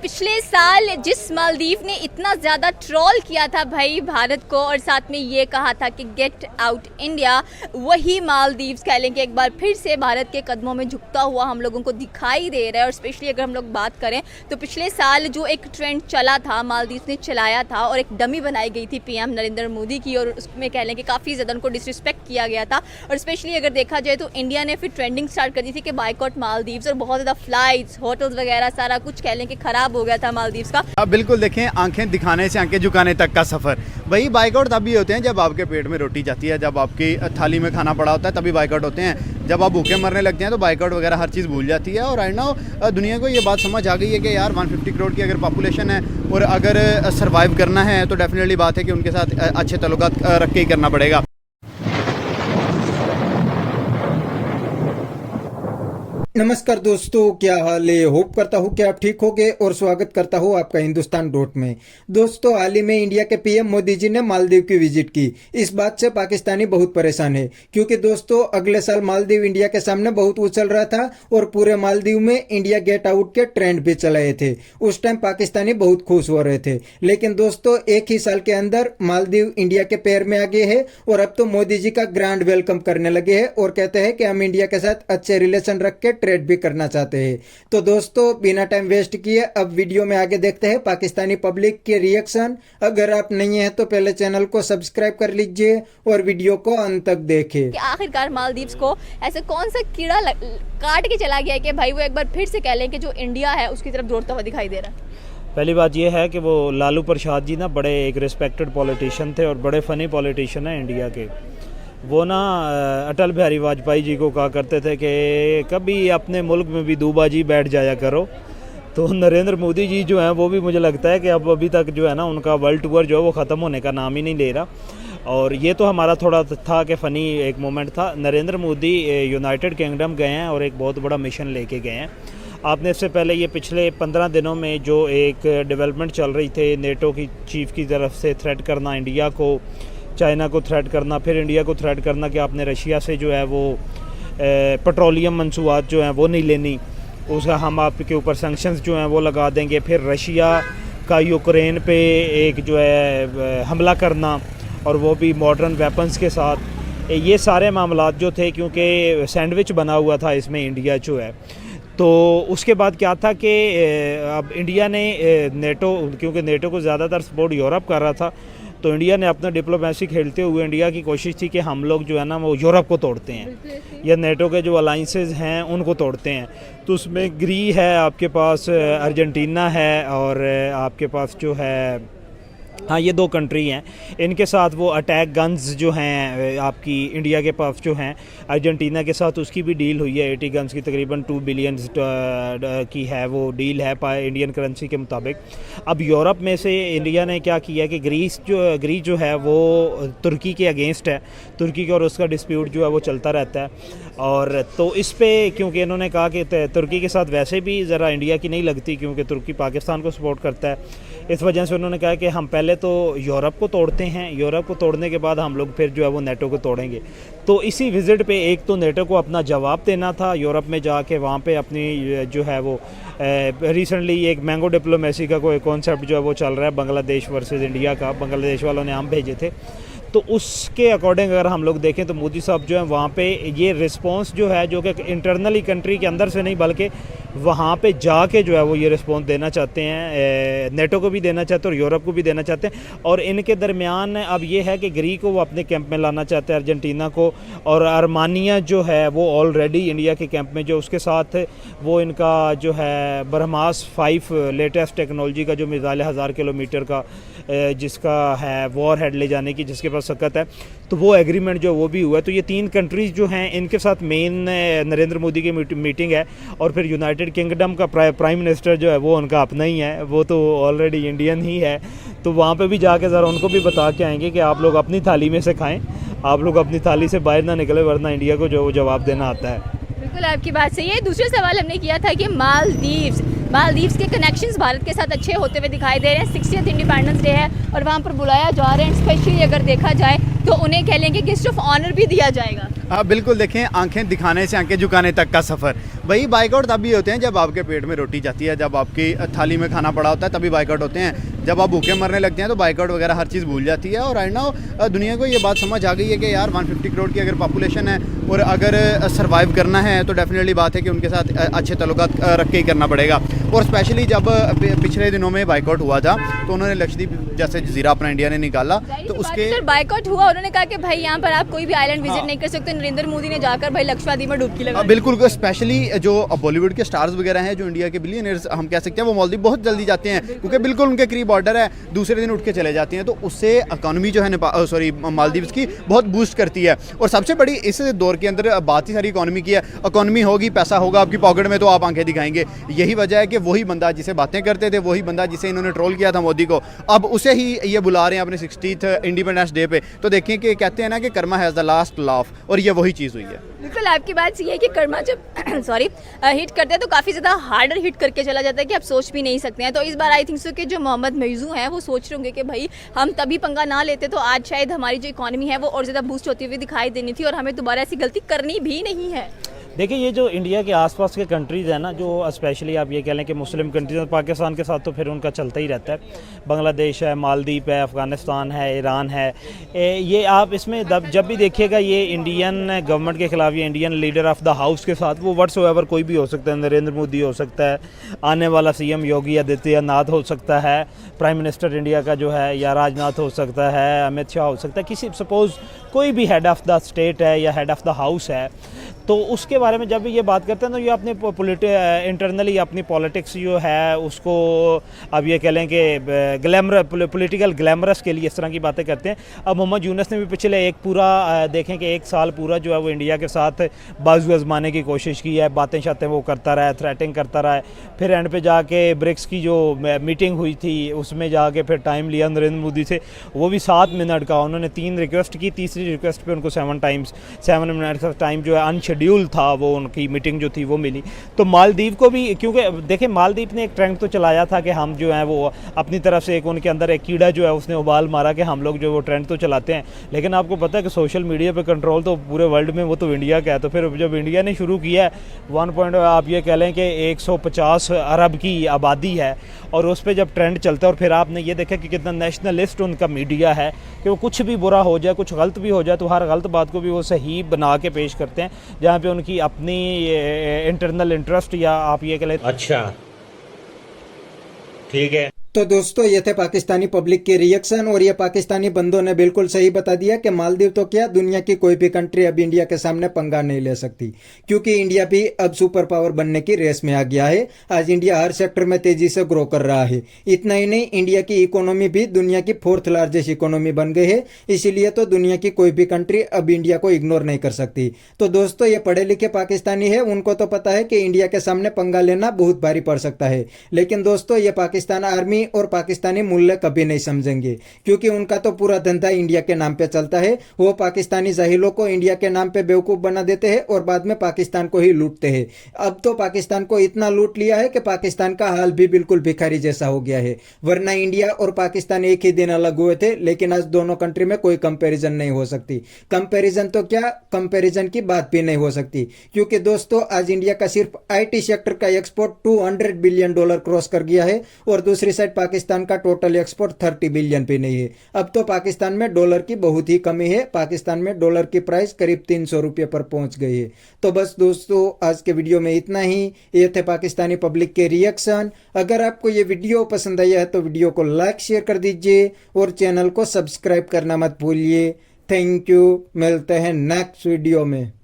पिछले साल जिस मालदीव ने इतना ज़्यादा ट्रोल किया था भाई भारत को और साथ में ये कहा था कि गेट आउट इंडिया, वही मालदीव्स कह लें कि एक बार फिर से भारत के कदमों में झुकता हुआ हम लोगों को दिखाई दे रहा है। और स्पेशली अगर हम लोग बात करें तो पिछले साल जो एक ट्रेंड चला था मालदीव्स ने चलाया था और एक डमी बनाई गई थी पीएम नरेंद्र मोदी की, और उसमें कह लें कि काफ़ी ज़्यादा उनको डिसरिस्पेक्ट किया गया था। और स्पेशली अगर देखा जाए तो इंडिया ने फिर ट्रेंडिंग स्टार्ट कर दी थी कि बाइकआउट मालदीव्स, और बहुत ज़्यादा फ्लाइट्स, होटल्स वगैरह सारा कुछ कह लें कि ख़राब हो गया था मालदीव्स का। आप बिल्कुल देखें, आंखें दिखाने से आंखें झुकाने तक का सफ़र। वही बाइकआउट तभी होते हैं जब आपके पेट में रोटी जाती है, जब आपकी थाली में खाना पड़ा होता है तभी बाइकआउट होते हैं। जब आप भूखे मरने लगते हैं तो बाइकआउट वगैरह हर चीज़ भूल जाती है। और राइट नाउ दुनिया को ये बात समझ आ गई है कि यार 150 करोड़ की अगर पॉपुलेशन है और अगर सर्वाइव करना है तो डेफिनेटली बात है कि उनके साथ अच्छे तल्लुकात रख के ही करना पड़ेगा। नमस्कार दोस्तों, क्या हाल है? होप करता हूँ कि आप ठीक होंगे और स्वागत करता हूँ आपका हिंदुस्तान डॉट में। दोस्तों, हाल ही में इंडिया के पीएम मोदी जी ने मालदीव की विजिट की। इस बात से पाकिस्तानी बहुत परेशान है क्योंकि दोस्तों अगले साल मालदीव इंडिया के सामने बहुत उछल रहा था और पूरे मालदीव में इंडिया गेट आउट के ट्रेंड भी चलाए थे। उस टाइम पाकिस्तानी बहुत खुश हो रहे थे, लेकिन दोस्तों एक ही साल के अंदर मालदीव इंडिया के पैर में आ गए है और अब तो मोदी जी का ग्रैंड वेलकम करने लगे हैं और कहते हैं कि हम इंडिया के साथ अच्छे रिलेशन रख के ट्रेड भी करना चाहते हैं। तो दोस्तों बिना टाइम वेस्ट किए अब वीडियो में आगे देखते हैं पाकिस्तानी पब्लिक के रिएक्शन। अगर आप नहीं हैं तो पहले चैनल को सब्सक्राइब कर लीजिए और वीडियो को अंत तक देखें। आखिरकार मालदीव्स को ऐसे कौन सा कीड़ा काट के चला गया है कि भाई वो एक बार फिर से कह लें कि जो इंडिया है उसकी तरफ दौड़ता हुआ दिखाई दे रहा है। पहली बात यह है कि वो लालू प्रसाद जी ना बड़े एक रिस्पेक्टेड पॉलिटिशियन थे और बड़े फ़नी पॉलिटिशियन हैं इंडिया के। वो ना अटल बिहारी वाजपेयी जी को कहा करते थे कि कभी अपने मुल्क में भी दूबाजी बैठ जाया करो। तो नरेंद्र मोदी जी जो हैं वो भी मुझे लगता है कि अब अभी तक जो है ना उनका वर्ल्ड टूर जो है वो ख़त्म होने का नाम ही नहीं ले रहा। और ये तो हमारा थोड़ा था कि फ़नी एक मोमेंट था। नरेंद्र मोदी यूनाइटेड किंगडम गए हैं और एक बहुत बड़ा मिशन लेके गए हैं। आपने इससे पहले ये पिछले 15 दिनों में जो एक डेवलपमेंट चल रही थे, नेटो की चीफ की तरफ से थ्रेट करना इंडिया को, चाइना को थ्रेट करना, फिर इंडिया को थ्रेट करना कि आपने रशिया से जो है वो पेट्रोलियम मंसूबात जो हैं वो नहीं लेनी, उसका हम आपके ऊपर सैंक्शंस जो हैं वो लगा देंगे। फिर रशिया का यूक्रेन पे एक जो है हमला करना और वो भी मॉडर्न वेपन्स के साथ। ये सारे मामलात जो थे, क्योंकि सैंडविच बना हुआ था इसमें इंडिया जो है। तो उसके बाद क्या था कि अब इंडिया ने नेटो, क्योंकि नेटो को ज़्यादातर सपोर्ट यूरोप कर रहा था, तो इंडिया ने अपना डिप्लोमेसी खेलते हुए इंडिया की कोशिश थी कि हम लोग जो है ना वो यूरोप को तोड़ते हैं या नेटो के जो अलाइंसेस हैं उनको तोड़ते हैं। तो उसमें ग्री है, आपके पास अर्जेंटीना है और आपके पास जो है हाँ ये 2 कंट्री हैं। इनके साथ वो अटैक गन्स जो हैं आपकी इंडिया के पास जो हैं, अर्जेंटीना के साथ उसकी भी डील हुई है। 80 गन्स की तकरीबन 2 बिलियन की है वो डील है इंडियन करेंसी के मुताबिक। अब यूरोप में से इंडिया ने क्या किया कि ग्रीस जो है वो तुर्की के अगेंस्ट है। तुर्की का और उसका डिस्प्यूट जो है वो चलता रहता है। और तो इस पे क्योंकि इन्होंने कहा कि तुर्की के साथ वैसे भी ज़रा इंडिया की नहीं लगती क्योंकि तुर्की पाकिस्तान को सपोर्ट करता है, इस वजह से उन्होंने कहा कि हम पहले तो यूरोप को तोड़ते हैं, यूरोप को तोड़ने के बाद हम लोग फिर जो है वो नेटो को तोड़ेंगे। तो इसी विज़िट पे एक तो नेटो को अपना जवाब देना था यूरोप में जाके, वहाँ पे अपनी जो है वो रिसेंटली एक मैंगो डिप्लोमेसी का कोई कॉन्सेप्ट जो है वो चल रहा है बांग्लादेश वर्सेस इंडिया का। बांग्लादेश वालों ने हम भेजे थे, तो उसके अकॉर्डिंग अगर हम लोग देखें तो मोदी साहब जो है वहाँ पे ये रिस्पांस जो है जो कि इंटरनली कंट्री के अंदर से नहीं बल्कि वहाँ पे जाके जो है वो ये रिस्पांस देना चाहते हैं, नेटो को भी देना चाहते हैं और यूरोप को भी देना चाहते हैं। और इनके दरमियान अब ये है कि ग्रीक को वो अपने कैंप में लाना चाहते हैं, अर्जेंटीना को, और आर्मानिया जो है वो ऑलरेडी इंडिया के कैंप में जो उसके साथ वो इनका जो है ब्रह्मास 5 लेटेस्ट टेक्नोलॉजी का जो मिसाइल 1000 किलोमीटर का जिसका है वॉर हेड ले जाने की जिसके पास सकत है, तो वो एग्रीमेंट जो वो भी हुआ है। तो ये 3 कंट्रीज़ जो हैं इनके साथ मेन नरेंद्र मोदी की मीटिंग है। और फिर यूनाइटेड किंगडम का प्राइम मिनिस्टर जो है वो उनका अपना ही है, वो तो ऑलरेडी इंडियन ही है। तो वहाँ पे भी जाके ज़रा उनको भी बता के आएंगे कि आप लोग अपनी थाली में से खाएं, आप लोग अपनी थाली से बाहर ना निकले वरना इंडिया को जो जवाब देना आता है। बिल्कुल आपकी बात सही है। दूसरा सवाल हमने किया था कि मालदीव्स के कनेक्शंस भारत के साथ अच्छे होते हुए दिखाई दे रहे हैं। 60th इंडिपेंडेंस डे है और वहाँ पर बुलाया जा रहा है। स्पेशली अगर देखा जाए तो उन्हें कह लेंगे गेस्ट ऑफ ऑनर भी दिया जाएगा। हाँ बिल्कुल, देखें आंखें दिखाने से आंखें झुकाने तक का सफ़र। वही बाइकआउट तभी होते हैं जब आपके पेट में रोटी जाती है, जब आपकी थाली में खाना पड़ा होता है तभी बाइकआउट होते हैं। जब आप भूखे मरने लगते हैं तो बाइकआउट वगैरह हर चीज़ भूल जाती है। और राइट नाउ दुनिया को ये बात समझ आ गई है कि यार 150 करोड़ की अगर पॉपुलेशन है और अगर सर्वाइव करना है तो डेफिनेटली बात है कि उनके साथ अच्छे तल्लुकात रख के ही करना पड़ेगा। और स्पेशली जब पिछले दिनों में बाइकआउट हुआ था तो उन्होंने लक्षद्वीप जैसे जजीरा अपना इंडिया ने निकाला तो उसके बाइकआउट हुआ, उन्होंने कहा कि भाई यहाँ पर आप कोई भी आइलैंड विजिट नहीं कर सकते। नरेंद्र मोदी ने जाकर भाई लक्षद्वीप में डुबकी लगा। बिल्कुल, स्पेशली जो बॉलीवुड के स्टार्स वगैरह हैं, जो इंडिया के बिलियनर्स हम कह सकते हैं, वो मालदीव बहुत जल्दी जाते हैं क्योंकि बिल्कुल उनके करीब बॉर्डर है, दूसरे दिन उठ के चले जाते हैं। तो उससे इकोनॉमी जो है मालदीव्स की बहुत बूस्ट करती है। और सबसे बड़ी इस दौर के अंदर बात ही सारी इकोनॉमी की है। इकोनॉमी होगी, पैसा होगा आपकी पॉकेट में तो आप आंखें दिखाएंगे। यही वजह है कि वही बंदा जिसे बातें करते थे, वही बंदा जिसे इन्होंने ट्रोल किया था मोदी को, अब उसे ही ये बुला रहे हैं अपने 60th इंडिपेंडेंस डे पे। तो देखें कि कहते हैं ना कि Karma has the last laugh, और ये वही चीज़ हुई है। बिल्कुल आपकी बात सही है कि कर्मा जब सॉरी हिट करते हैं तो काफ़ी ज़्यादा हार्डर हिट करके चला जाता है कि आप सोच भी नहीं सकते हैं। तो इस बार आई थिंक सो कि जो मोहम्मद मईजू हैं वो सोच रहे होंगे कि भाई हम तभी पंगा ना लेते तो आज शायद हमारी जो इकोनॉमी है वो और ज़्यादा बूस्ट होती हुई दिखाई देनी थी और हमें दोबारा ऐसी गलती करनी भी नहीं है। देखिए, ये जो इंडिया के आसपास के कंट्रीज़ हैं ना, जो स्पेशली आप ये कह लें कि मुस्लिम कंट्रीज, पाकिस्तान के साथ तो फिर उनका चलता ही रहता है, बांग्लादेश है, मालदीव है, अफ़गानिस्तान है, ईरान है, ये आप इसमें जब भी देखिएगा ये इंडियन गवर्नमेंट के ख़िलाफ़, ये Indian leader of the house के साथ वो व्हाट्सएवर कोई भी हो सकता है, नरेंद्र मोदी हो सकता है, आने वाला CM योगी आदित्यनाथ हो सकता है, प्राइम मिनिस्टर इंडिया का जो है या राजनाथ हो सकता है, अमित शाह हो सकता है, किसी सपोज़ कोई भी हेड ऑफ़ द स्टेट है या हेड ऑफ़ द हाउस है, तो उसके बारे में जब ये बात करते हैं तो ये अपने इंटरनली अपनी पॉलिटिक्स जो है उसको अब ये कह लें कि पॉलिटिकल ग्लैमरस के लिए इस तरह की बातें करते हैं। अब मोहम्मद यूनुस ने भी पिछले एक पूरा देखें कि एक साल पूरा जो है वो इंडिया के साथ बाजू आजमाने की कोशिश की है, बातें शातें वो करता रहा है, थ्रेटिंग करता रहा है, फिर एंड पे जाके ब्रिक्स की जो मीटिंग हुई थी उसमें जाके फिर टाइम लिया नरेंद्र मोदी से, वो भी 7 मिनट का। उन्होंने 3 रिक्वेस्ट की, तीसरी रिक्वेस्ट पे उनको 7 मिनट का टाइम जो है अनशेड्यूल था, वो उनकी मीटिंग जो थी वो मिली। तो मालदीव को भी, क्योंकि देखिए मालदीव ने एक ट्रेंड तो चलाया था कि हम जो है वो अपनी तरफ से, एक उनके अंदर एक कीड़ा जो है उसने उबाल मारा कि हम लोग जो वो ट्रेंड तो चलाते हैं, लेकिन आपको पता है कि सोशल मीडिया पे कंट्रोल तो पूरे वर्ल्ड में वो तो इंडिया का है। तो फिर जब इंडिया ने शुरू किया है 1 आप ये कह लें कि 150 अरब की आबादी है और उस पर जब ट्रेंड चलता है, और फिर आपने ये देखा कि कितना नेशनलिस्ट उनका मीडिया है कि वो कुछ भी बुरा हो जाए, कुछ गलत भी हो जाए तो हर गलत बात को भी वो सही बना के पेश करते हैं, जहाँ पे उनकी अपनी इंटरनल इंटरेस्ट या आप ये कह लें। अच्छा, ठीक है। तो दोस्तों ये थे पाकिस्तानी पब्लिक के रिएक्शन, और ये पाकिस्तानी बंदों ने बिल्कुल सही बता दिया कि मालदीव तो क्या, दुनिया की कोई भी कंट्री अब इंडिया के सामने पंगा नहीं ले सकती, क्योंकि इंडिया भी अब सुपर पावर बनने की रेस में आ गया है। आज इंडिया हर सेक्टर में तेजी से ग्रो कर रहा है। इतना ही नहीं, इंडिया की इकोनॉमी भी दुनिया की 4th लार्जेस्ट इकोनॉमी बन गई है। इसीलिए तो दुनिया की कोई भी कंट्री अब इंडिया को इग्नोर नहीं कर सकती। तो दोस्तों ये पढ़े लिखे पाकिस्तानी है, उनको तो पता है कि इंडिया के सामने पंगा लेना बहुत भारी पड़ सकता है, लेकिन दोस्तों ये पाकिस्तान आर्मी और पाकिस्तानी मूल्य कभी नहीं समझेंगे, क्योंकि उनका तो पूरा धंधा इंडिया के नाम पे चलता है। वो पाकिस्तानी जाहिलों को इंडिया के नाम पे बेवकूफ बना देते हैं और बाद में पाकिस्तान को ही लूटते हैं। अब तो पाकिस्तान को इतना लूट लिया है कि पाकिस्तान का हाल भी बिल्कुल भिखारी जैसा हो गया है। वरना इंडिया और पाकिस्तान एक ही दिन अलग हुए थे, लेकिन आज दोनों कंट्री में कोई कंपेरिजन नहीं हो सकती। कंपेरिजन तो क्या, कंपेरिजन की बात भी नहीं हो सकती, क्योंकि दोस्तों आज इंडिया का सिर्फ IT सेक्टर का एक्सपोर्ट $200 बिलियन क्रॉस कर गया है, और दूसरी साइड पाकिस्तान का टोटल एक्सपोर्ट 30 बिलियन पे नहीं है। अब तो पाकिस्तान में डॉलर की बहुत ही कमी है। पाकिस्तान में डॉलर की प्राइस करीब 300 रुपये पर पहुंच गई है। तो बस दोस्तों आज के वीडियो में इतना ही। ये थे पाकिस्तानी पब्लिक के रिएक्शन। अगर आपको ये वीडियो पसंद आया है तो वीडियो को लाइक शेयर कर दीजिए और चैनल को सब्सक्राइब करना मत भूलिए। थैंक यू, मिलते हैं नेक्स्ट वीडियो में।